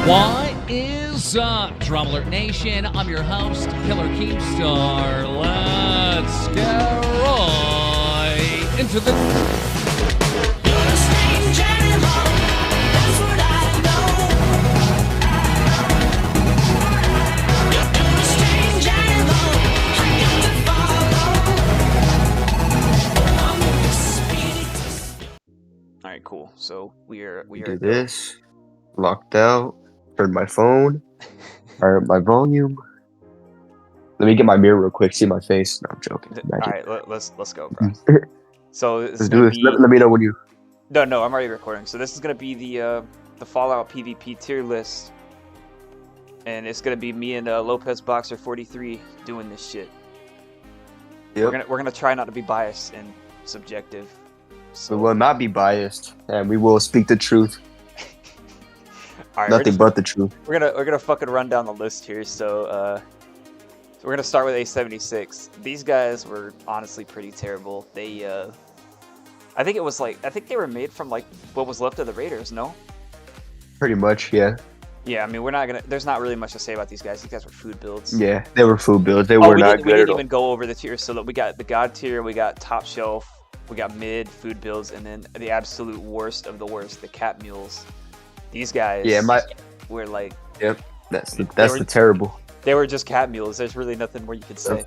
What is up, Drum Alert Nation? I'm your host, Killer Keemstar. Let's get right into the... You're a strange animal, that's what I know. You're a strange animal, I got to follow. Alright, cool. So we are Do this. Locked out. Turn my phone. Turn my volume. Let me get my mirror real quick. See my face. No, I'm joking. Alright, let's go, bro. So this Let's is do gonna this. be Let me know when you. no, I'm already recording. So this is gonna be the Fallout PvP tier list, and it's gonna be me and Lopez Boxer 43 doing this shit. Yep. We're gonna try not to be biased and subjective. So We will not be biased, and we will speak the truth. all right, Nothing but the truth. we're gonna fucking run down the list here. So we're gonna start with A76. These guys were honestly pretty terrible. They I think they were made from like what was left of the Raiders. No. Pretty much, yeah. Yeah, I mean, there's not really much to say about these guys. These guys were food builds. Yeah, they were food builds. They were not we good at didn't all. even go over the tiers. So we got the God tier, we got top shelf, we got mid, food builds, and then the absolute worst of the worst, the cat mules. These guys were like... Yep, that's were- the terrible. They were just cat mules. There's really nothing more you could say.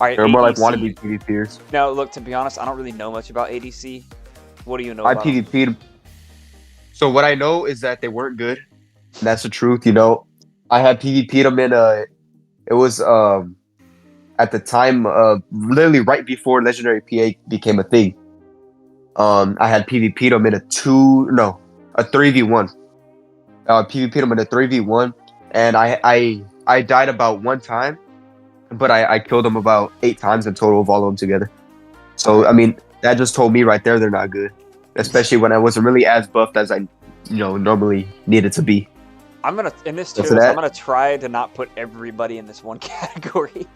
All right, They're more like ADC. wannabe PvPers. Now, look, to be honest, I don't really know much about ADC. What do you know I about them? PvP'd. So what I know is that they weren't good. And that's the truth, you know. I had PvP'd them in it was at the time literally right before Legendary PA became a thing. I had PvP'd them in a 3v1. PvP'd them in a 3v1, and I died about one time, but I killed them about 8 times in total of all of them together. So I mean, that just told me right there they're not good, especially when I wasn't really as buffed as I, normally needed to be. I'm gonna in this So tier for list, that- I'm gonna try to not put everybody in this one category.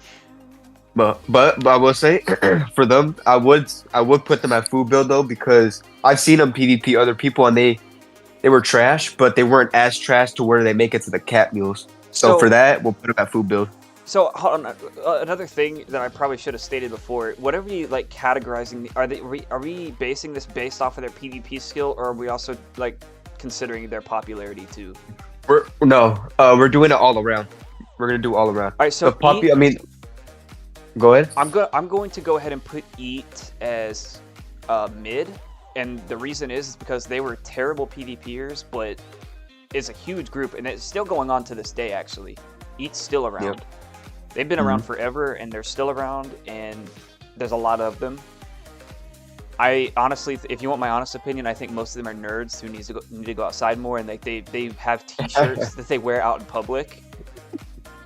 But I will say for them, I would put them at food build though, because I've seen them PvP other people and they were trash, but they weren't as trash to where they make it to the cat mules. So So- for that, we'll put them at food build. So hold on, another thing that I probably should have stated before: whatever you like categorizing, are we basing this based off of their PvP skill, or are we also like considering their popularity too? We're doing it all around. We're gonna do all around. All right, so Go ahead. I'm going to go ahead and put Eat as mid, and the reason is because they were terrible PvPers, but it's a huge group, and it's still going on to this day. Actually, Eat's still around. Yep. They've been around forever, and they're still around, and there's a lot of them. I honestly, if you want my honest opinion, I think most of them are nerds who need to go outside more, and they have T-shirts that they wear out in public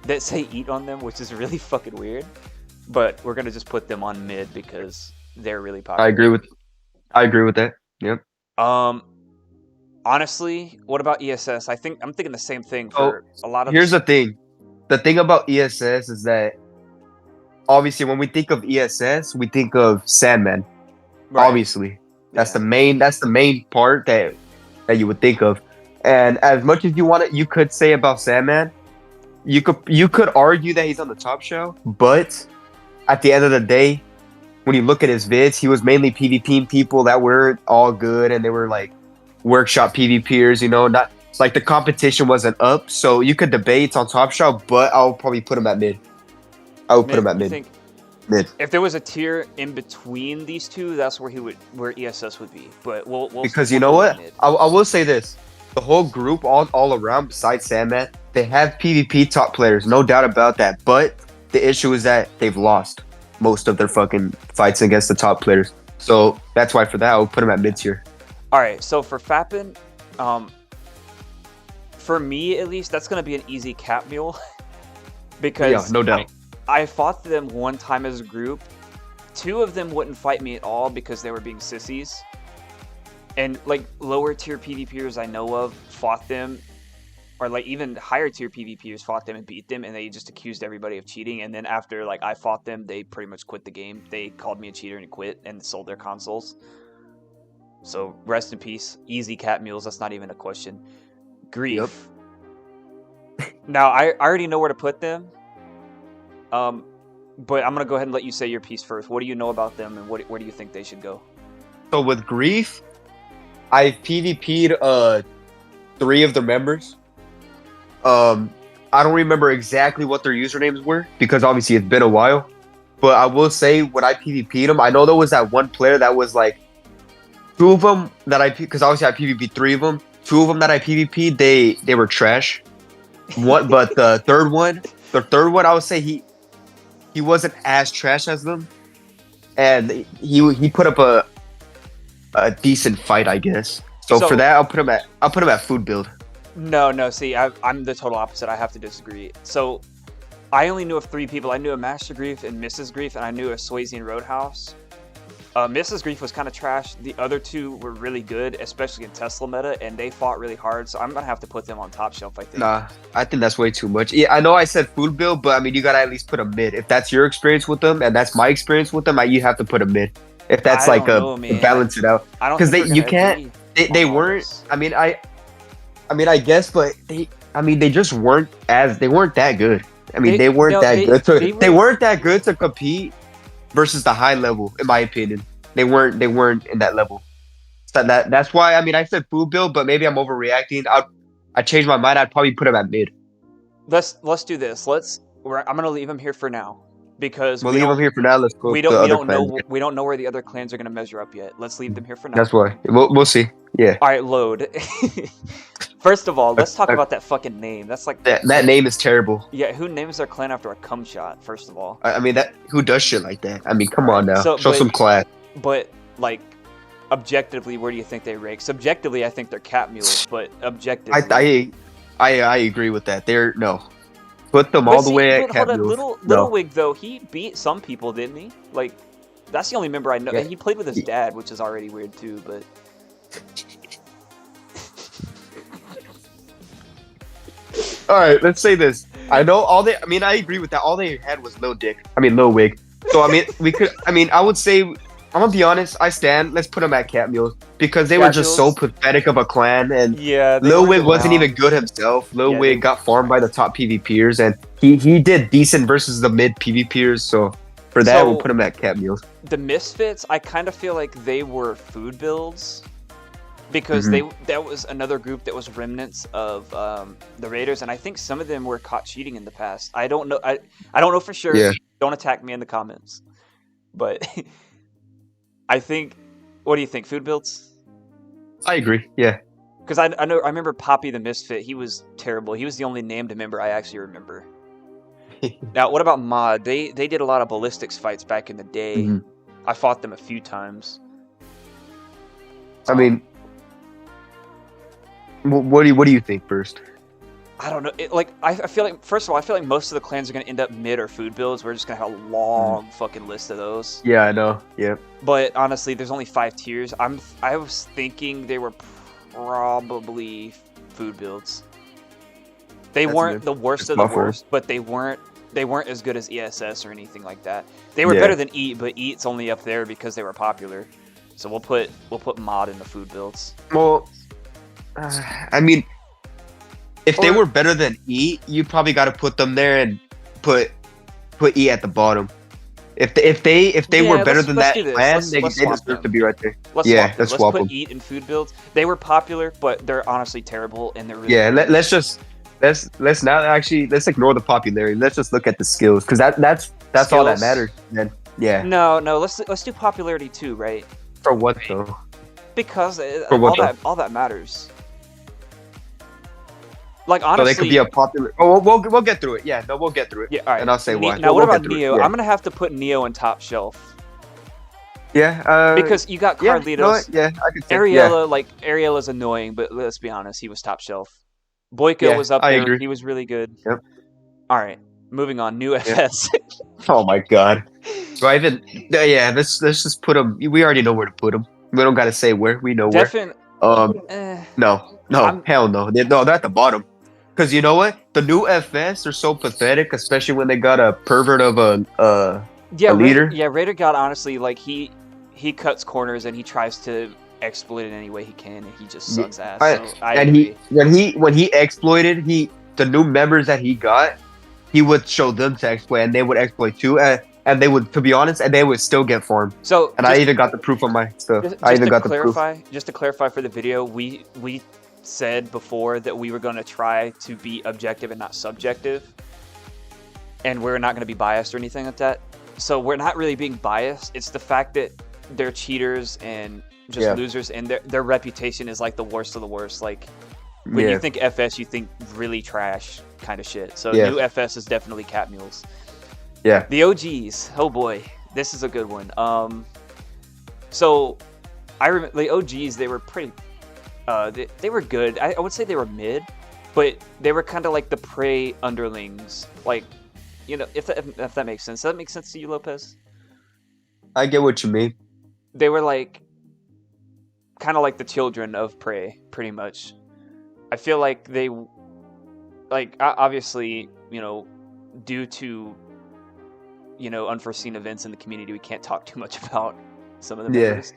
that say "Eat" on them, which is really fucking weird. But we're gonna just put them on mid because they're really popular. I agree with that. Yep. Honestly, what about ESS? I'm thinking the same thing for a lot of. Here's the thing. The thing about ESS is that obviously when we think of ESS, we think of Sandman. Right. Obviously, that's Yeah. the main part that you would think of. And as much as you could say about Sandman, you could argue that he's on the top shelf, but at the end of the day, when you look at his vids, he was mainly PvPing people that weren't all good, and they were like workshop PvPers, not like the competition wasn't up. So you could debate it's on top shelf, but I'll probably put him at mid. I would put him at You mid. think Mid. if there was a tier in between these two, that's where ESS would be. But we'll Because we'll you know go what? mid. I will say this. The whole group all around besides Sandman, they have PvP top players, no doubt about that. But the issue is that they've lost most of their fucking fights against the top players. So that's why for that, I would put them at mid tier. All right, so for Fappen, for me at least, that's gonna be an easy cap mule because Yeah, no doubt. I fought them one time as a group. 2 of them wouldn't fight me at all because they were being sissies. And like lower tier PvPers I know of fought them, or like even higher tier PvPers fought them and beat them, and they just accused everybody of cheating. And then after like I fought them, they pretty much quit the game. They called me a cheater and quit and sold their consoles. So rest in peace, easy cat mules. That's not even a question. Grief. Now I already know where to put them. But I'm gonna go ahead and let you say your piece first. What do you know about them, and where do you think they should go? So with Grief, I PvP'd 3 of the members. I don't remember exactly what their usernames were because obviously it's been a while. But I will say when I PvP'd them, I know there was that one player that was like 2 of them that because obviously I PvP'd 3 of them. 2 of them that I PvP'd, they were trash. But the third one, I would say he wasn't as trash as them, and he put up a decent fight, I guess. So for that, I'll put him at food build. No. See, I'm the total opposite. I have to disagree. So, I only knew of 3 people. I knew a Master Grief and Mrs. Grief, and I knew a Swayzian Roadhouse. Mrs. Grief was kind of trash. The other 2 were really good, especially in Tesla meta, and they fought really hard. So I'm gonna have to put them on top shelf, I think. Nah, I think that's way too much. Yeah, I know I said food build, but I mean you gotta at least put a mid. If that's your experience with them, and that's my experience with them, you have to put a mid. If that's I like don't know, man. balance it out. I don't Because think you they're can't. gonna They weren't. I mean I guess, but they just weren't that good. I mean they weren't that good. They weren't that good to compete versus the high level, in my opinion. They weren't in that level. So that's why I mean I said food build, but maybe I'm overreacting. I changed my mind. I'd probably put him at mid. Let's do this. I'm gonna leave him here for now because We'll leave him here for now. Let's go. We don't know where the other clans are gonna measure up yet. Let's leave them here for now. That's why we'll see. Yeah. All right, load. First of all, let's talk about that fucking name. That's like that name is terrible. Yeah, who names their clan after a cum shot? First of all, I mean who does shit like that? I mean, come on now, show some class. But like, objectively, where do you think they rank? Subjectively, I think they're cat mules, but objectively, I agree with that. Put them all the way at cat mules. Little Wig though, he beat some people, didn't he? Like, that's the only member I know. Yeah. He played with his dad, which is already weird too. But all right, let's say this. I agree with that. All they had was Lil Wig. So I mean, I would say. I'm gonna be honest. Let's put them at cat mules because they were just so pathetic of a clan, and Lil Wig wasn't even good himself. Lil Wig got farmed by the top PvPers, and he did decent versus the mid PvPers. So for that, we'll put him at cat mules. The Misfits, I kind of feel like they were food builds because that was another group that was remnants of the Raiders, and I think some of them were caught cheating in the past. I don't know. I don't know for sure. Yeah. Don't attack me in the comments, but. I think. What do you think? Food builds? I agree. Yeah. Because I remember Poppy the Misfit. He was terrible. He was the only named member I actually remember. Now, what about Mod? They did a lot of ballistics fights back in the day. I fought them a few times. I mean, what do you think first? I don't know. I feel like, first of all, I feel like most of the clans are going to end up mid or food builds. We're just going to have a long fucking list of those. Yeah, I know. Yeah. But honestly, there's only 5 tiers. I was thinking they were probably food builds. They weren't the worst of the worst, but they weren't as good as ESS or anything like that. They were better than EAT, but EAT's only up there because they were popular. So we'll put Mod in the food builds. Well, I mean, if they were better than EAT, you probably got to put them there and put EAT at the bottom. If they were better than that clan, they deserve to be right there. Let's swap them. Put EAT in food builds. They were popular, but they're honestly terrible, and they're really let's ignore the popularity. Let's just look at the skills, because that's skills? All that matters. Then no, let's do popularity too, right? For what though? Because all that matters. Like, honestly, so they could be a popular. Oh, we'll get through it. Yeah, no, we'll get through it. Yeah, all right. And I'll say why. Now, what about Neo? I'm gonna have to put Neo in top shelf. Yeah. Because you got Carlitos. I can say. Ariella's annoying, but let's be honest, he was top shelf. Boyko was up there. I agree. He was really good. Yep. All right, moving on. New FS. Oh my god. So let's just put him. We already know where to put him. We don't gotta say where. We know where. No, hell no. They're at the bottom. Because you know what? The new FS are so pathetic, especially when they got a pervert of a leader. Raider God, honestly, like, he cuts corners and he tries to exploit it any way he can, and he just Yeah, sucks ass. So I and agree. when he exploited, the new members that he got, he would show them to exploit, and they would exploit too, and they would, to be honest, and they would still get farmed. So And I even got the proof on my stuff. Just, I just even to got the proof. clarify, just to clarify for the video, we said before that we were going to try to be objective and not subjective, and we're not going to be biased or anything like that. So we're not really being biased. It's the fact that they're cheaters and just Yeah. losers, and their reputation is like the worst of the worst. Like when you think FS, you think really trash kind of shit. So Yeah. new FS is definitely cat mules. Yeah. The OGs. Oh boy, this is a good one. So I remember the OGs. They were pretty. They were good. I would say they were mid, but they were kind of like the prey underlings. Like, you know, if that makes sense. Does that make sense to you, Lopez? I get what you mean. They were like kind of like the children of prey, pretty much. I feel like they, like, obviously, you know, due to, you know, unforeseen events in the community, we can't talk too much about some of the Yeah. members.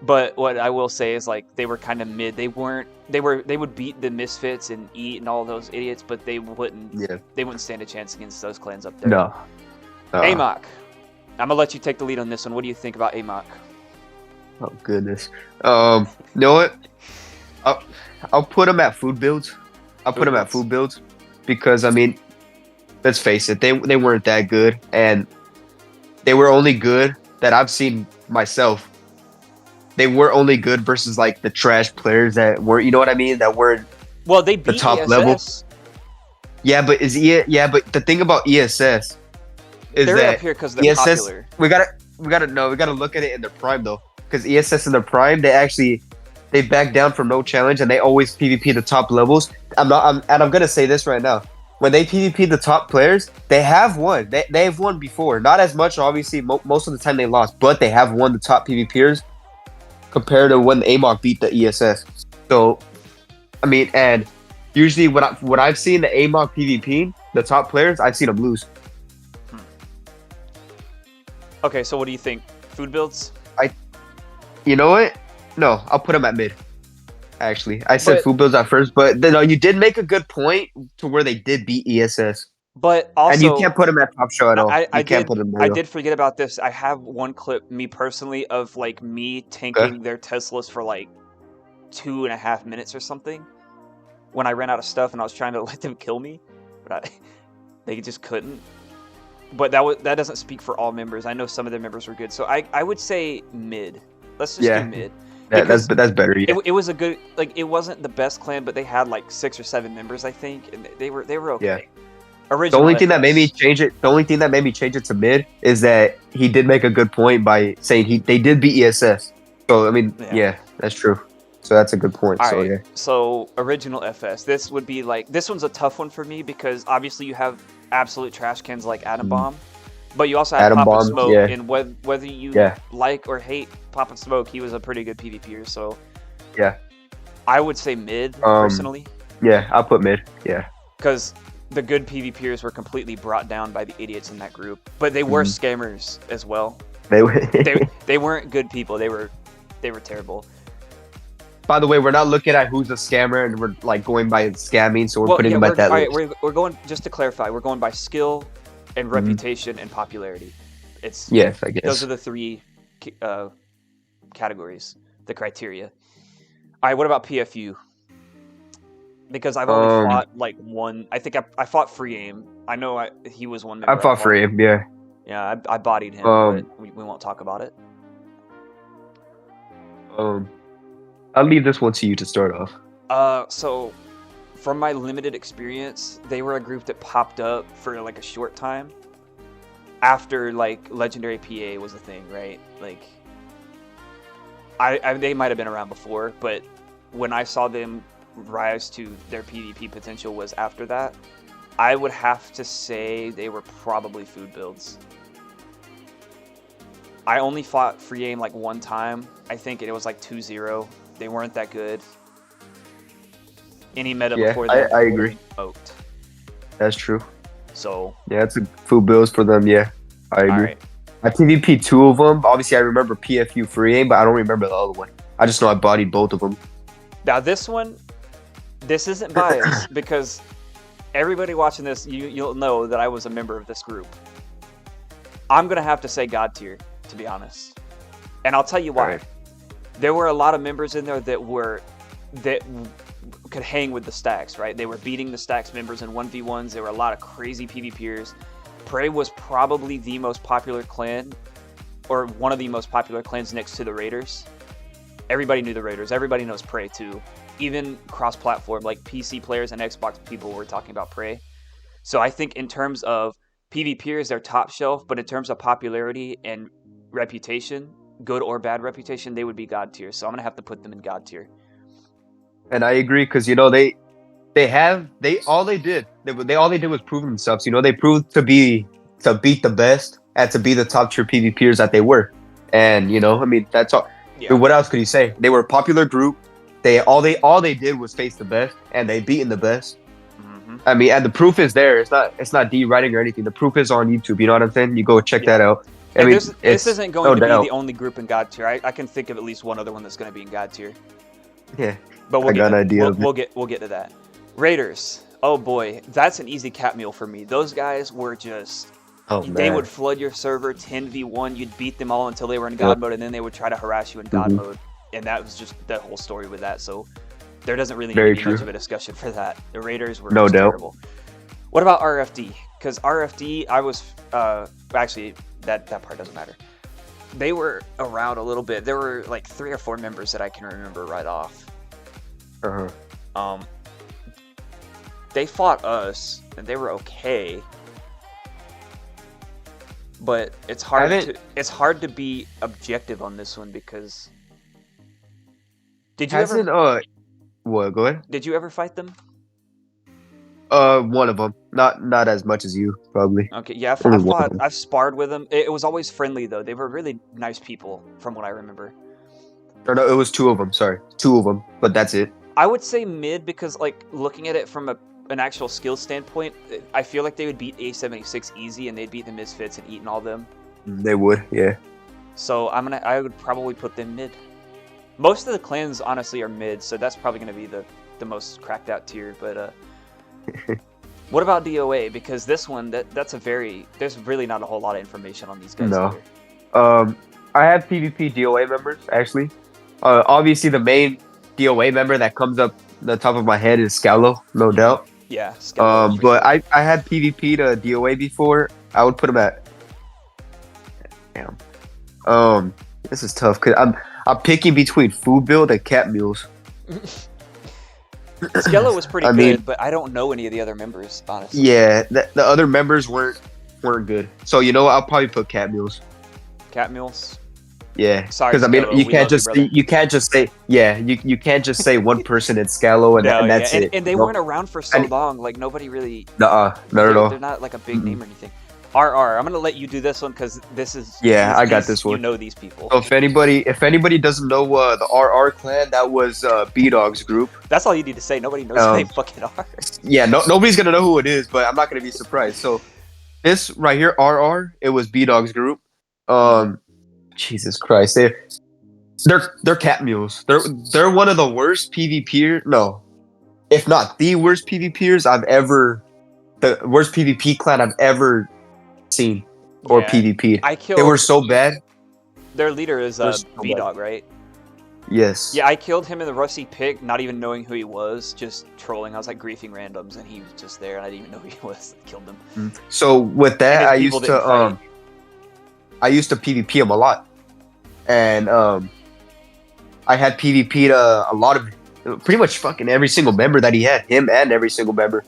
But what I will say is, like, they were kind of mid. They would beat the Misfits and eat and all those idiots, but they wouldn't stand a chance against those clans up there. No. Amach. I'm gonna let you take the lead on this one. What do you think about Amach? Oh goodness. You know what? I'll put them at food builds. I'll put them at food builds because, I mean, let's face it, they weren't that good, and they were only good that I've seen myself. They were only good versus like the trash players that were, you know what I mean, that were Well, they beat the top ESS. level. Yeah, but but the thing about ESS is They're that up here because they're ESS popular. we gotta look at it in their prime though, because ESS in their prime they back down from no challenge and they always PvP the top levels. I'm gonna say this right now. When they PvP the top players, they have won. They've won before. Not as much, obviously. Most of the time they lost, but they have won the top PvPers compared to when Amach beat the ESS. So, I mean, and usually when I've seen the Amach PvP, the top players, I've seen them lose. Okay, so what do you think? Food builds? You know what? No, I'll put them at mid. Actually, I said But- food builds at first, but no, you did make a good point to where they did beat ESS, But also, and you can't put them at top show at all. I You can't did. put them there. I though. did forget about this. I have one clip, me personally, of like me tanking their Teslas for like 2.5 minutes or something. When I ran out of stuff and I was trying to let them kill me, but they just couldn't. But that doesn't speak for all members. I know some of their members were good, so I would say mid. Let's just do mid. That's better. Yeah. It was a good, like, it wasn't the best clan, but they had like 6 or 7 members, I think, and they were okay. Yeah. Original The only thing that made me FS. change it. The only thing that made me change it to mid is that he did make a good point by saying they did beat ESS. So I mean, yeah, that's true. So that's a good point. All So right, yeah, so original FS. This would be like, this one's a tough one for me because obviously you have absolute trash cans like Atom Bomb, but you also have Atom Pop and Bomb, Smoke, yeah. and whether you like or hate Pop and Smoke, he was a pretty good PvPer. So yeah, I would say mid personally, yeah. I'll put mid. Yeah, because the good PvPers were completely brought down by the idiots in that group, but they were scammers as well. They weren't good people. They were terrible. By the way, we're not looking at who's a scammer, and we're like going by scamming, so we're putting them at that all right, list. we're going, just to clarify, we're going by skill and reputation and popularity. It's Yes, I guess. those are the 3 categories, the criteria. All right, what about PFU? Because I've only fought like one. I think I fought Free Aim. I know he was one member. I fought for him. Yeah. Yeah, I bodied him, but we won't talk about it. I'll leave this one to you to start off. So from my limited experience, they were a group that popped up for like a short time after like Legendary PA was a thing, right? Like they might have been around before, but when I saw them rise to their PvP potential was after that. I would have to say they were probably food builds. I only fought Free Aim like one time. I think it was like 2-0. They weren't that good. Any meta before that, I agree. Smoked. That's true. So Yeah, it's a food bills for them. Yeah, I agree. all right. I PvP 2 of them. Obviously, I remember PFU Free Aim, but I don't remember the other one. I just know I bodied both of them. Now this one, this isn't biased because everybody watching this, you'll know that I was a member of this group. I'm gonna have to say God tier, to be honest, and I'll tell you why. Right. There were a lot of members in there that could hang with the stacks, right? They were beating the stacks members in 1v1s. There were a lot of crazy PvPers. Prey was probably the most popular clan, or one of the most popular clans next to the Raiders. Everybody knew the Raiders. Everybody knows Prey too. Even cross-platform, like PC players and Xbox people were talking about Prey. So I think in terms of PvPers, they're top shelf, but in terms of popularity and reputation, good or bad reputation, they would be God tier. So I'm gonna have to put them in God tier. And I agree because all they did was prove themselves. They proved to beat the best and to be the top tier PvPers that they were. And I mean, that's all. Yeah. What else could you say? They were a popular group. All they did was face the best, and they beaten the best. Mm-hmm. I mean, and the proof is there. It's not D writing or anything. The proof is on YouTube. You know what I'm saying? You go check that out. I mean, this isn't going to be doubt. the only group in God tier. I can think of at least one other one that's going to be in God tier. Yeah, But I got an idea. We'll get to that. Raiders. Oh boy, that's an easy cat meal for me. Those guys were just. They man. would flood your server 10v1. You'd beat them all until they were in God mode, and then they would try to harass you in God mode. And that was just the whole story with that. So there doesn't really need to be much of a discussion for that. The Raiders were just terrible. What about RFD? Because RFD, I was actually that part doesn't matter. They were around a little bit. There were like 3 or 4 members that I can remember right off. They fought us, and they were okay. But it's hard to be objective on this one because. Did you ever? What? Go ahead. Did you ever fight them? One of them. Not as much as you, probably. Okay, yeah, I've sparred with them. It was always friendly though. They were really nice people, from what I remember. Or no, it was 2 of them. Sorry, 2 of them. But that's it. I would say mid because, like, looking at it from an actual skill standpoint, I feel like they would beat A76 easy, and they'd beat the Misfits and eaten all them. They would, yeah. So I would probably put them mid. Most of the clans honestly are mid, so that's probably going to be the most cracked out tier. But what about DOA? Because this one, there's really not a whole lot of information on these guys. No. Either. I have PvP DOA members actually. Obviously the main DOA member that comes up the top of my head is Scalo, no doubt. Yeah. But I had PvP to DOA before. I would put him at. Damn. This is tough because I'm picking between food build and cat mules. Skello was pretty good, but I don't know any of the other members, honestly. Yeah, the other members weren't good. So what? I'll probably put cat mules. Cat mules. Yeah, sorry. Because I mean, Skello, you can't just say you can't just say one person in Scalo and that's it. And they weren't around for so long. Like nobody really. Not at all. They're not like a big name or anything. RR, I'm gonna let you do this one because this is. Yeah, I got this one. You know these people. So if anybody doesn't know the RR clan, that was B-Dog's group. That's all you need to say. Nobody knows who they fucking are. Yeah, nobody's gonna know who it is, but I'm not gonna be surprised. So this right here, RR, it was B-Dog's group. Jesus Christ, they're cat mules. They're one of the worst PvPers. No, if not the worst PvPers the worst PvP clan I've ever seen or PvP. They were so bad. Their leader is B-Dog, right? Yes. Yeah, I killed him in the Rusty Pick, not even knowing who he was, just trolling. I was like griefing randoms, and he was just there, and I didn't even know who he was. I killed him. So with that, I used to PvP him a lot, and I had PvP'd a lot of pretty much fucking every single member that he had, him and every single member.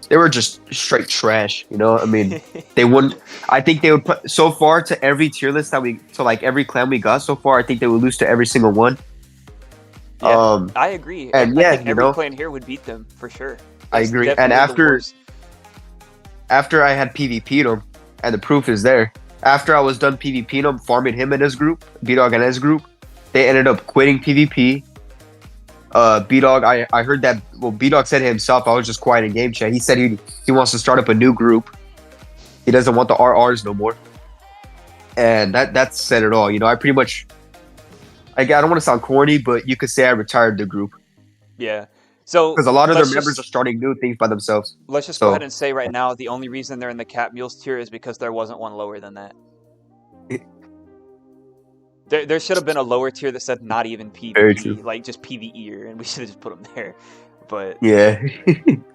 They were just straight trash, I mean, they wouldn't. I think they would put so far to every tier list like every clan we got so far. I think they would lose to every single one. Yeah, I agree. And I think every clan here would beat them for sure. I agree. And after I had PvP'd him, and the proof is there. After I was done PvP'ing him, farming him and his group, B-Dog and his group, they ended up quitting PvP. B-Dog, I heard that. Well, B-Dog said himself. I was just quiet in game chat. He said he wants to start up a new group. He doesn't want the RRs no more. And that said it all. I I don't want to sound corny, but you could say I retired the group Yeah. So because a lot of their let's members just are starting new things by themselves. let's just go ahead and say right now the only reason they're in the Cat Mules tier is because there wasn't one lower than that. There should have been a lower tier that said not even Very true. PvE, like just PvE, and we should have just put them there. But Yeah,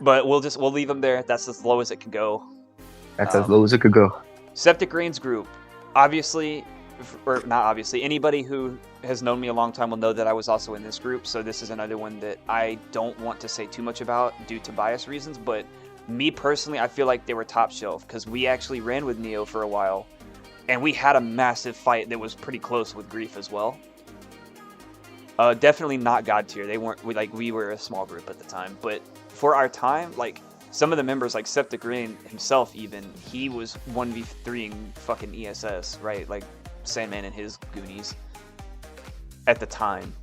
we'll leave them there. That's as low as it can go. that's as low as it could go. Septic Rain's group, obviously, or not obviously, anybody who has known me a long time will know that I was also in this group. So this is another one that I don't want to say too much about due to bias reasons. But me personally, I feel like they were top shelf because we actually ran with Neo for a while. And we had a massive fight that was pretty close with Grief as well. Definitely not God tier. They weren't we were a small group at the time, but for our time, like some of the members, like Septic Rain himself, even he was 1v3ing fucking ESS, right? Like Sandman and his Goonies at the time,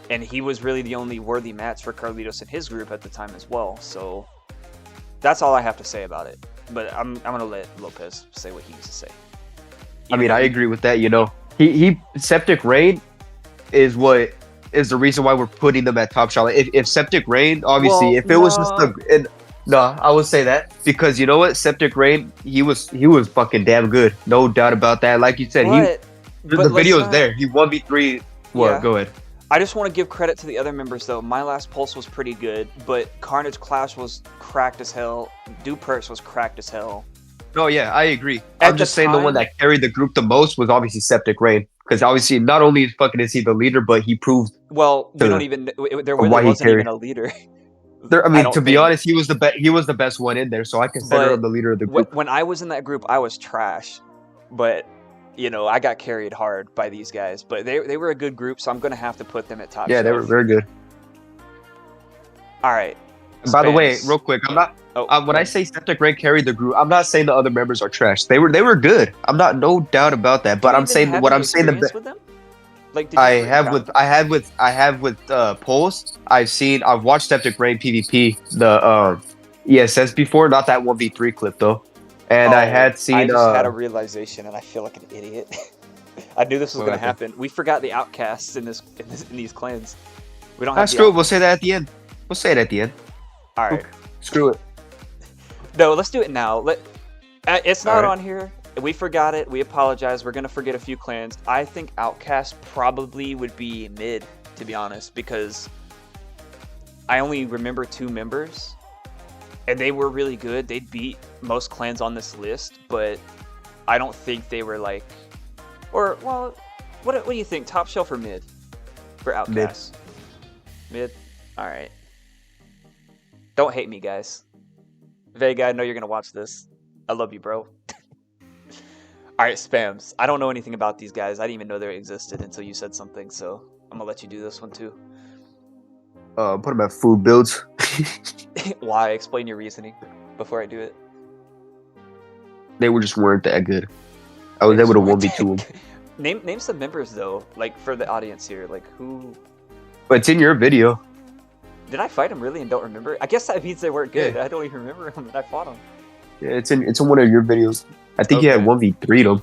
and he was really the only worthy match for Carlitos and his group at the time as well. So that's all I have to say about it. But I'm gonna let Lopez say what he needs to say. I mean, I agree with that. You know, he Septic Rain is what is the reason why we're putting them at top shot. If Septic Rain, obviously, if it was just no, I would say that because you know what, Septic Rain, he was fucking damn good, no doubt about that. Like you said, the video is there. He 1v3. What? Yeah. Go ahead. I just want to give credit to the other members though. My Last Pulse was pretty good, but Carnage Clash was cracked as hell. Duperks was cracked as hell. No, yeah, I agree. At I'm just the saying the one time- that carried the group the most was obviously Septic Rain. Because obviously, not only is he the leader, but he proved. Well, we to- don't even. There why really he wasn't even carried. a leader. I mean, don't to be think. honest, he was the best. He was the best one in there, so I consider But him the leader of the group. When I was in that group, I was trash. But you know, I got carried hard by these guys. But they were a good group, so I'm gonna have to put them at top. Yeah, they were shelf. very good. All right. By the way, Spams. real quick, I'm not. Oh, When I say Septic Rain carried the group, I'm not saying the other members are trash. They were good. I'm not no doubt about that. But do you I'm even saying have what any I'm saying. experience with them? Like, did you I ever have encounter- with Pulse. I've watched Septic Rain PvP the ESS before, not that 1v3 clip though. And I had seen I just had a realization, and I feel like an idiot. I knew this was What going to happened? happen. We forgot the outcasts in these clans. We don't have. that's the true. We'll say that at the end. We'll say it at the end. All right. Screw it. No, let's do it now. It's not All right. on here. We forgot it. We apologize. We're gonna forget a few clans. I think Outcast probably would be mid, to be honest, because I only remember 2 members, and they were really good. They beat most clans on this list, but I don't think they were like, or well, what do you think? Top shelf or mid for Outcast? Mid. All right. Don't hate me, guys. Vega, I know you're gonna watch this. I love you, bro. All right, spams. I don't know anything about these guys. I didn't even know they existed until you said something. So I'm gonna let you do this one too. Put them at food builds. Why? Explain your reasoning before I do it. They weren't that good. I was able to 1v2 them. Name some members though, like for the audience here. Like who? But it's in your video. Did I fight them really and don't remember? I guess that means they weren't good. Yeah. I don't even remember them. I fought them. Yeah, it's in one of your videos. I think you had Okay. 1v3 them.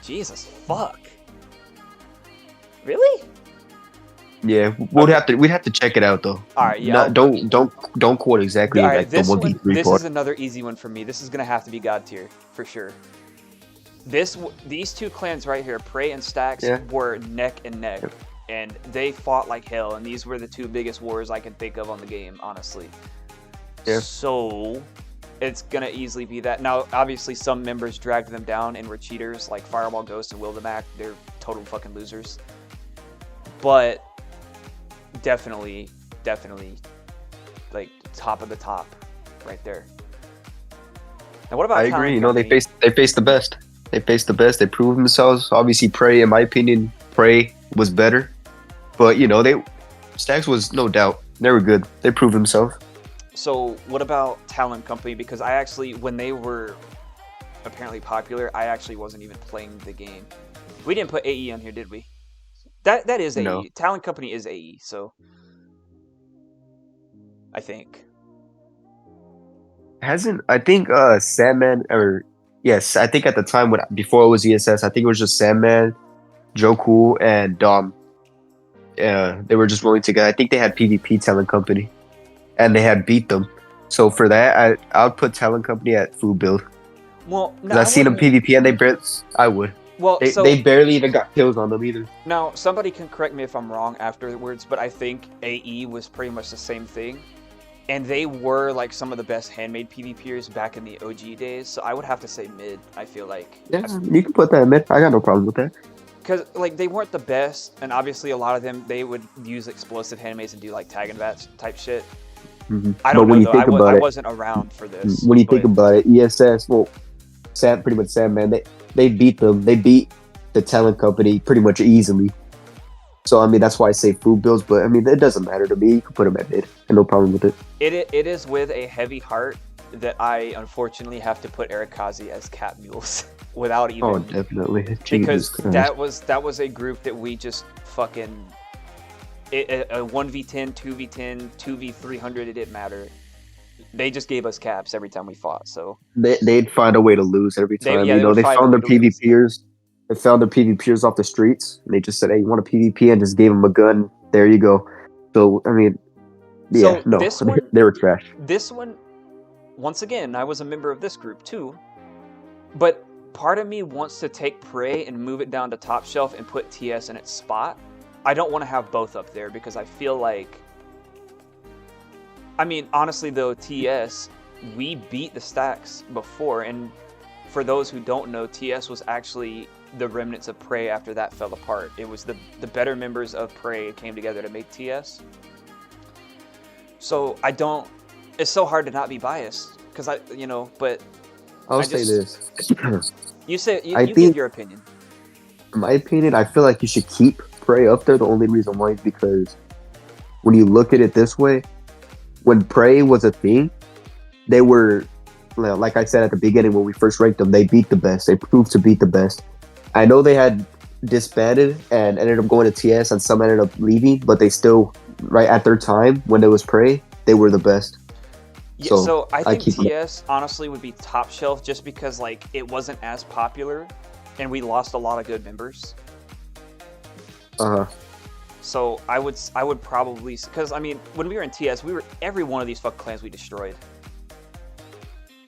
Jesus fuck. Really? Yeah, we'd have to check it out though. All right. Yeah. Don't quote exactly All right, like the this 1v3 this part. is another easy one for me. This is gonna have to be God tier for sure. These 2 clans right here, Prey and Stacks, Yeah. were neck and neck, Yep. and they fought like hell. And these were the 2 biggest wars I can think of on the game, honestly. Yeah. So it's gonna easily be that. Now, obviously, some members dragged them down and were cheaters, like Firewall Ghost and Wildamac. They're total fucking losers. But definitely, like top of the top, right there. Now, what about? I agree. Talon You know, they Company? faced the best. They faced the best. They proved themselves. Obviously, Prey, in my opinion, Prey was better. But you know, Stacks was no doubt. They were good. They proved themselves. So, what about Talon Company? Because I actually, when they were apparently popular, I actually wasn't even playing the game. We didn't put AE on here, did we? That is AE. No. Talon Company is AE, so I think. I think Sandman or yes, I think at the time before it was ESS, I think it was just Sandman, Joe Cool, and Dom. they were just willing to get. I think they had PvP Talon Company, and they had beat them. So for that, I would put Talon Company at food build. Well, no, Cause I've seen them PvP and they barely. I would. Well, so They barely even got kills on them either. now somebody can correct me if I'm wrong afterwards, but I think AE was pretty much the same thing, and they were like some of the best handmade PvPers back in the OG days. So I would have to say mid. I feel like Yeah, you can put that in mid. I got no problem with that. because like they weren't the best, and obviously a lot of them they would use explosive handmades and do like tag and bats type shit. I don't But when know you though. think about I it, wasn't around for this. when you think but- about it, ESS, well, Sam, pretty much Sam, man, they beat them. They beat the Talent Company pretty much easily. So I mean, that's why I say food bills. But I mean, it doesn't matter to me. You can put them at mid, and no problem with it. It is with a heavy heart that I unfortunately have to put Eric Kazi as cat mules without even Oh, definitely. because Jesus Christ. that was a group that we just fucking a 1v10, 2v10, 2v300, it didn't matter. They just gave us caps every time we fought. So They'd find a way to lose every They- time. yeah, they They would find a found way their to lose. PvPers. They found their PvPers off the streets, and they just said, "Hey, you want a PvP?" and just gave them a gun. There you go. So I mean, yeah, So no, this one- they were trash. this one, once again, I was a member of this group too, but part of me wants to take Prey and move it down to top shelf and put TS in its spot. I don't want to have both up there because I feel like, I mean, honestly though, TS, we beat the stacks before, and for those who don't know, TS was actually the remnants of Prey after that fell apart. It was the better members of Prey came together to make TS. So I don't, it's so hard to not be biased because but I'll I say just- this. you say, you I give think- your opinion. In my opinion, I feel like you should keep Prey up there. The only reason why is because when you look at it this way, when Prey was a thing, they were, like I said at the beginning when we first ranked them, they beat the best. They proved to beat the best. I know they had disbanded and ended up going to TS, and some ended up leaving, but they still, right at their time when it was Prey, they were the best. Yeah, So, so I think keep it. TS honestly would be top shelf just because like it wasn't as popular, and we lost a lot of good members. So I would probably, because I mean when we were in TS, we were every one of these fucking clans we destroyed.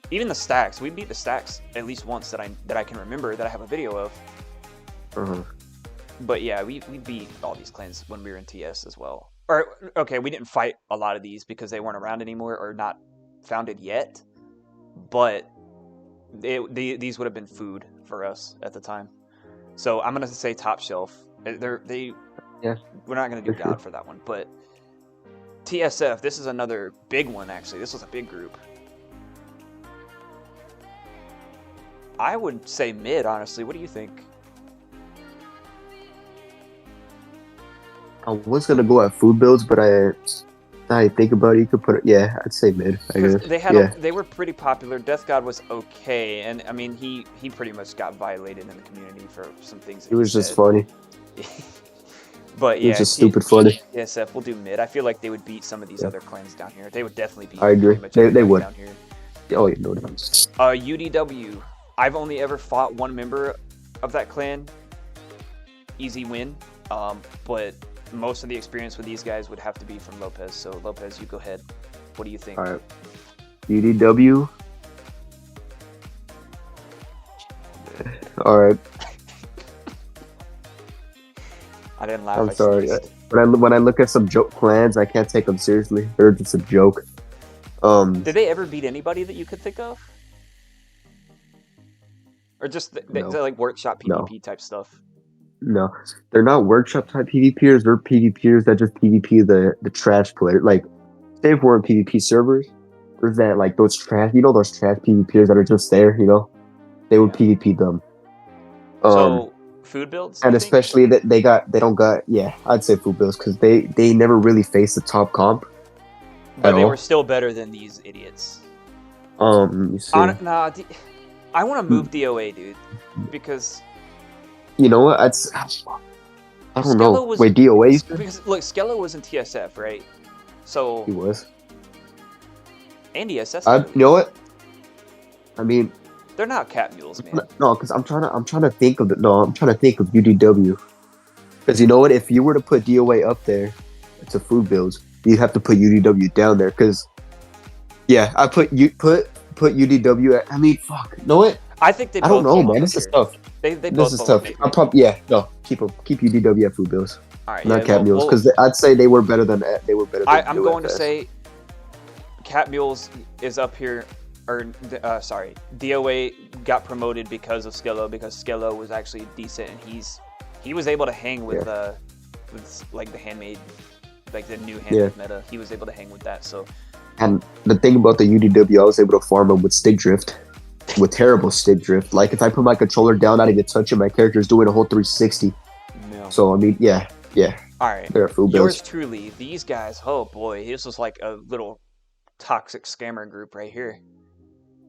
Even the stacks, we beat the stacks at least once that I can remember that I have a video of. But yeah, we beat all these clans when we were in TS as well. Or okay, we didn't fight a lot of these because they weren't around anymore or not founded yet. But these would have been food for us at the time. So I'm gonna say top shelf. Yeah, We're not gonna do for God sure. for that one, but TSF. This is another big one actually. This was a big group. I would say mid, honestly. What do you think? I was gonna go at food builds, but I think about it, you could put it. Yeah, I'd say mid. I Because guess. they had yeah. they were pretty popular. Death God was okay, and I mean he pretty much got violated in the community for some things. That It was just said. funny. But It yeah, was just stupid funny. TSF will do mid. I feel like they would beat some of these other clans down here. They would definitely beat. I agree. pretty much They everybody would. down here. Oh, yeah, no doubt. UDW. I've only ever fought one member of that clan. Easy win. But most of the experience with these guys would have to be from Lopez. So Lopez, you go ahead. What do you think? All right. UDW. All right. I didn't laugh. I'm I sorry. sneezed. When I look at some joke clans, I can't take them seriously. They're just a joke. Did they ever beat anybody that you could think of? Or just No. they're like workshop No. PvP type stuff? No, they're not workshop type PvPers. They're PvPers that just PvP the trash player. Like, say if we're in PvP servers, there's that like those trash. You know those trash PvPers that are just there. You know, they would PvP them. So food builds? And you think? especially that they don't got. Yeah, I'd say food bills because they never really faced the top comp. But at they all. were still better than these idiots. Let me see. I want to move DOA, dude, because You know what? I don't know. Wait, DOA? You said? because look, Skello was in TSF, right? So He was. and ESS. You know what? I mean, They're not cat mules, man. no, because I'm trying to think of UDW. Because you know what? If you were to put DOA up there to food builds, you'd have to put UDW down there. Because yeah, I put UDW. I mean, fuck. You know what? I think they I don't both know, belong man. up This is here. tough. They This both is belong tough. up I'm here. probably keep UDW at food builds, All right, not yeah, cat mules. Because I'd say they were better than I'm going to UFS. say Cat Mules is up here, or sorry, DOA got promoted because of Skillo, because Skillo was actually decent, and he was able to hang with like the handmade, like the new handmade meta. He was able to hang with that. So, and the thing about the UDW, I was able to farm them with stick drift, with terrible stick drift. Like if I put my controller down, not even touch it, my character's doing a whole 360. no. So I mean, yeah. All right, They're food yours builds. truly. These guys, oh boy, this was like a little toxic scammer group right here.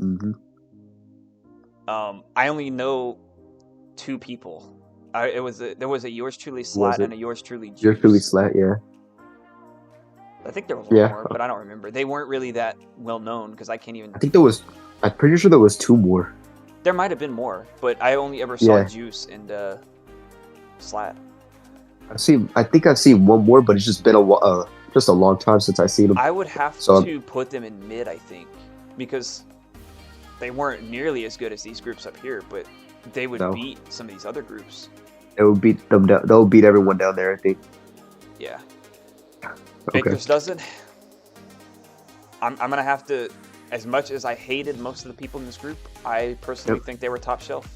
Mm-hmm. I only know 2 people. There was a yours truly Slat and a yours truly Juice. Yours truly Slat, yeah. I think there was one Yeah. more, but I don't remember. They weren't really that well known because I can't even. I think I'm pretty sure there was 2 more. There might have been more, but I only ever saw Yeah. Juice and Slat. I think I've seen one more, but it's just been just a long time since I've seen them. I would have So- to put them in mid, I think, because they weren't nearly as good as these groups up here, but they would No. beat some of these other groups. It would beat them down. They'll beat everyone down there, I think. Yeah. Okay. Victor's doesn't. I'm gonna have to. As much as I hated most of the people in this group, I personally think they were top shelf.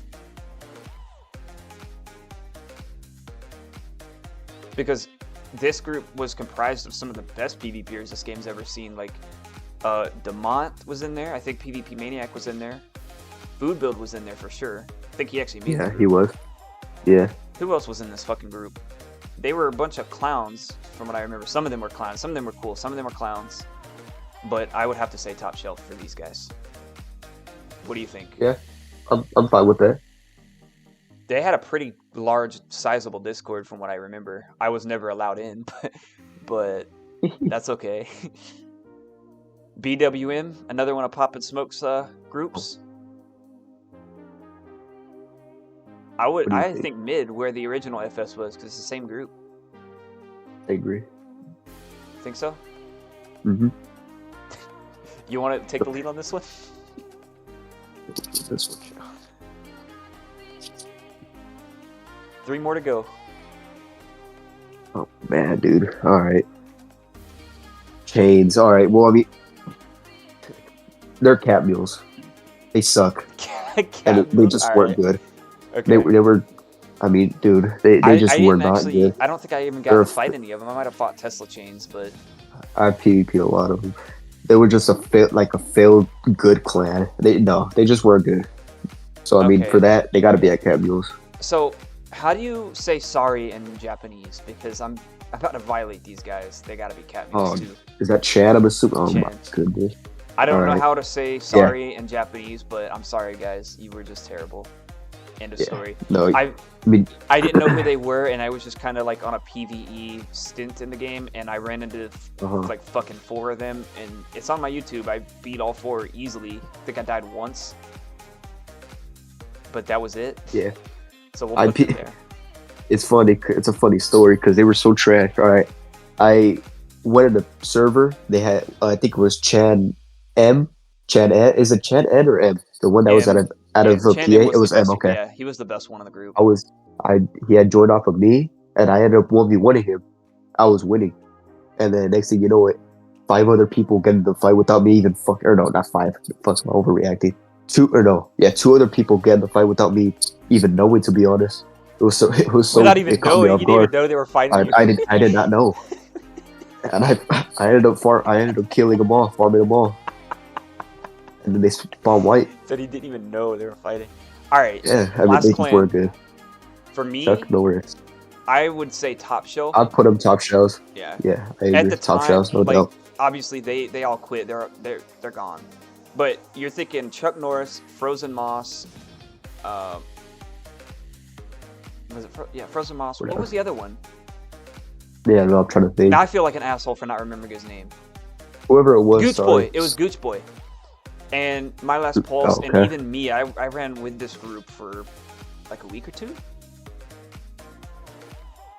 Because this group was comprised of some of the best PvPers this game's ever seen. Like, Demont was in there. I think PvP Maniac was in there. Food Build was in there for sure. I think he actually made the Yeah, group. he was. Yeah. Who else was in this fucking group? They were a bunch of clowns, from what I remember. Some of them were clowns. Some of them were cool. Some of them were clowns. But I would have to say top shelf for these guys. What do you think? Yeah. I'm fine with that. They had a pretty large, sizable Discord from what I remember. I was never allowed in, but that's okay. BWM, another one of Pop and Smoke's groups. do you I think? think mid, where the original FS was, because it's the same group. I agree. Think so? Mm-hmm. You want to take the lead on this one? This one. 3 more to go. Oh man, dude. All right. Chains. All right. Well, I mean, they're cat mules. They suck, and they just weren't good. Okay. They were. I mean, dude, they just were not good. I don't think I even got They're to fight any of them. I might have fought Tesla Chains, but I've PvP'd a lot of them. They were just a failed good clan. They just weren't good. So I mean, Okay. for that, they got to be at cat mules. so how do you say sorry in Japanese? Because I'm about to violate these guys. They gotta be cat Oh, mules too. is that Chad? I'm assuming. Oh my Chan. goodness. I don't know alright. how to say sorry in Japanese, but I'm sorry, guys. You were just terrible. End of Yeah. story. No, I mean, I didn't know who they were, and I was just kind of like on a PVE stint in the game, and I ran into uh-huh. like fucking 4 of them, and it's on my YouTube. I beat all 4 easily. I think I died once, but that was it. Yeah. So we'll I put it pe- there. It's funny. It's a funny story because they were so trash. All right, I went in the server. They had, I think it was Chan M. Chan N. Is it Chan N or M? The one that was M. out of the Chan PA. was It was the M. best- Okay. Yeah, he was the best one in the group. He had joined off of me, and I ended up 1v1ing him. I was winning, and then next thing you know, 5 other people get into the fight without me even not 5. Fuck, I'm overreacting. 2 other people get in the fight without me even knowing. To be honest, it was so. Without even it caught me knowing, off you didn't even guard. know they were fighting you. I did not know, and I ended up killing them all, farming them all, and then they spawned white. Said he didn't even know they were fighting. All right. Yeah, I mean Last they just clan. weren't good. For me, Chuck Norris. I would say top shelf. I'd put them top shells. Yeah. Yeah, I agree. At the Top time, shells, no like, doubt. obviously they all quit. They're gone. But you're thinking Chuck Norris, Frozen Moss, was it? Frozen Moss. What was the other one? Yeah, no, I'm trying to think. Now I feel like an asshole for not remembering his name. Whoever it was, Gooch sorry. Boy. It was Gooch Boy. And my last pulse, and okay. even me, I ran with this group for like a week or 2.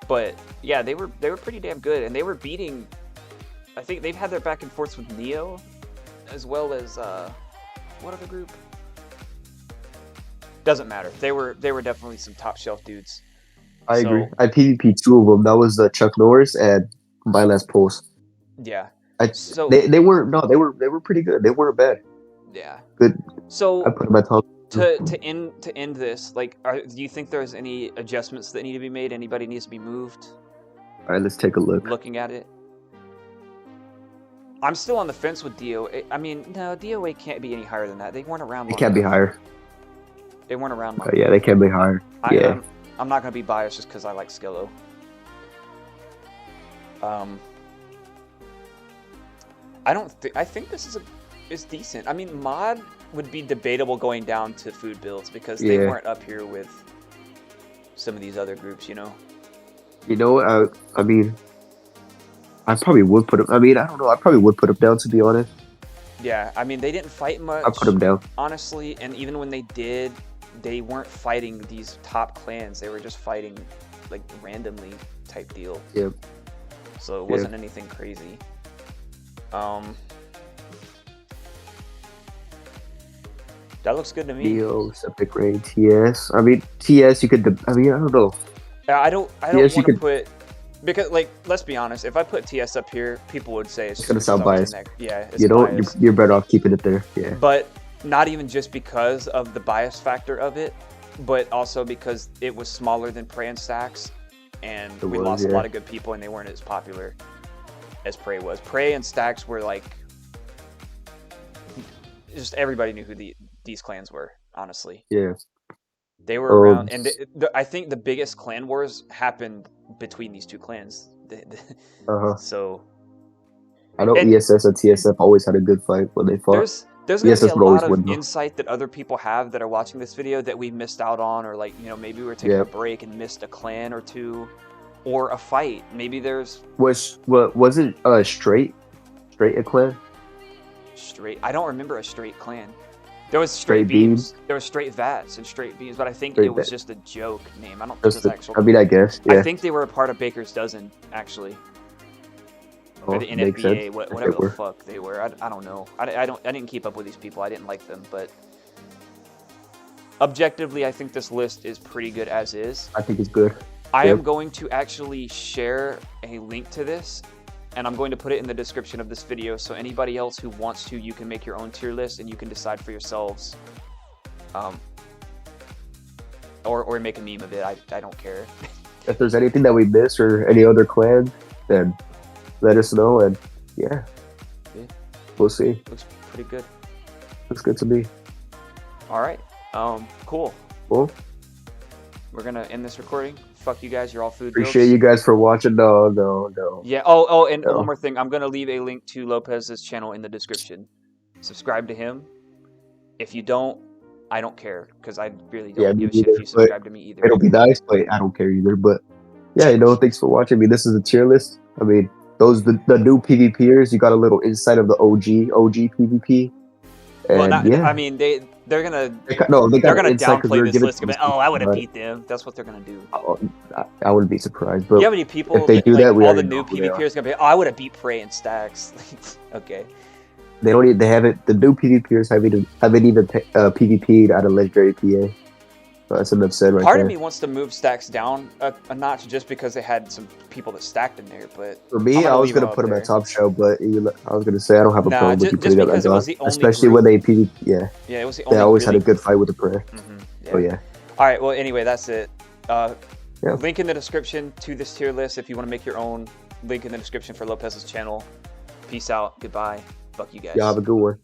But yeah, they were pretty damn good, and they were beating. I think they've had their back and forths with Neo, as well as what other group? Doesn't matter. They were definitely some top shelf dudes. I So- agree. I PvP two of them. That was Chuck Norris and my last Pulse. Yeah, I, So- they weren't they were pretty good. They weren't bad. yeah. Good. So I put them at top. to end this, like, do you think there's any adjustments that need to be made? Anybody needs to be moved? All right, let's take a look. Looking at it, I'm still on the fence with DOA. I mean, no, DOA can't be any higher than that. They weren't around. They long can't be enough. higher. They weren't around. Long Yeah, they can be higher. Yeah. I'm not gonna be biased just because I like Skillo. I think this is decent. I mean, mod would be debatable going down to food builds because they Yeah. weren't up here with some of these other groups, you know. You know, I mean, I probably would put him. I mean, I don't know. I probably would put him down, to be honest. Yeah, I mean, they didn't fight much. I put him down. Honestly, and even when they did, they weren't fighting these top clans. They were just fighting like randomly type deal. Yep. So it wasn't anything crazy. That looks good to me. Neo, Septic Rain, TS. I mean, TS. You could. I mean, I don't know. I don't Yes, you want to could- put because, like, let's be honest. If I put TS up here, people would say it's gonna just sound always biased. Yeah, it's You know, biased. you're better off keeping it there. Yeah. But not even just because of the bias factor of it, but also because it was smaller than Prey and Stacks, and It we was, lost a yeah. lot of good people, and they weren't as popular as Prey was. Prey and Stacks were like, just everybody knew who these clans were. Honestly, Yeah. they were around, and I think the biggest clan wars happened between these two clans. So I know And- ESS and TSF always had a good fight when they fought. there's gonna Yes, be that's a what always lot of win, though. insight that other people have that are watching this video that we missed out on, or, like, you know, maybe we were taking Yeah. a break and missed a clan or two, or a fight. Maybe there's Wasn't straight a clan? straight. I don't remember a straight clan. There was Straight straight beams. There was straight vats and straight beams, but I think Straight it was Vat. just a joke name. I don't think Just it was actual. I mean, I guess. Yeah. I think they were a part of Baker's Dozen, actually, or the makes NFBA, sense. whatever If the they were. fuck they were. I don't know. I didn't keep up with these people. I didn't like them, but objectively, I think this list is pretty good as is. I think it's good. I Yep. am going to actually share a link to this, and I'm going to put it in the description of this video, so anybody else who wants to, you can make your own tier list and you can decide for yourselves. Or make a meme of it. I don't care. If there's anything that we miss or any other clan, then let us know. And yeah, Yeah. we'll see. Looks pretty good. Looks good to me. All right. Cool. Well, We're gonna end this recording. Fuck you guys. You're all food. appreciate builds. you guys for watching. No. Yeah. Oh, and No. one more thing. I'm gonna leave a link to Lopez's channel in the description. Subscribe to him. If you don't, I don't care, because I really don't Yeah, me give a shit if neither, you subscribe to me either. It'll be nice, but I don't care either. But yeah, thanks for watching. I mean, this is a tier list. I mean, those the new PvPers. You got a little insight of the OG PvP. And Well, not, yeah, I mean, they're gonna they got they're gonna insight 'cause downplay we're this giving list. Gonna be, some- oh, I would have but beat them. That's what they're gonna do. I wouldn't be surprised. But You have any people if they that, do like, that, we all the already new know who they are. PvPers gonna be, oh, I would have beat Prey and Stacks. Okay. they don't. They haven't. The new PvPers haven't even PvP'd out of Legendary PA. So that's enough said right Part there. of me wants to move Stacks down a notch just because they had some people that stacked in there, but For I'm me, gonna I was leave gonna them put up him at there. top show, but I was gonna say I don't have a Nah, problem with you just putting them because at it was top, the only especially group. when they PvP. Yeah, Yeah, it was the they only. always had really a good fight with the prayer. Yeah. Oh yeah. All right. Well, anyway, that's it. Yeah. Link in the description to this tier list if you want to make your own. Link in the description for Lopez's channel. Peace out. Goodbye. Fuck you guys. Y'all have a good one.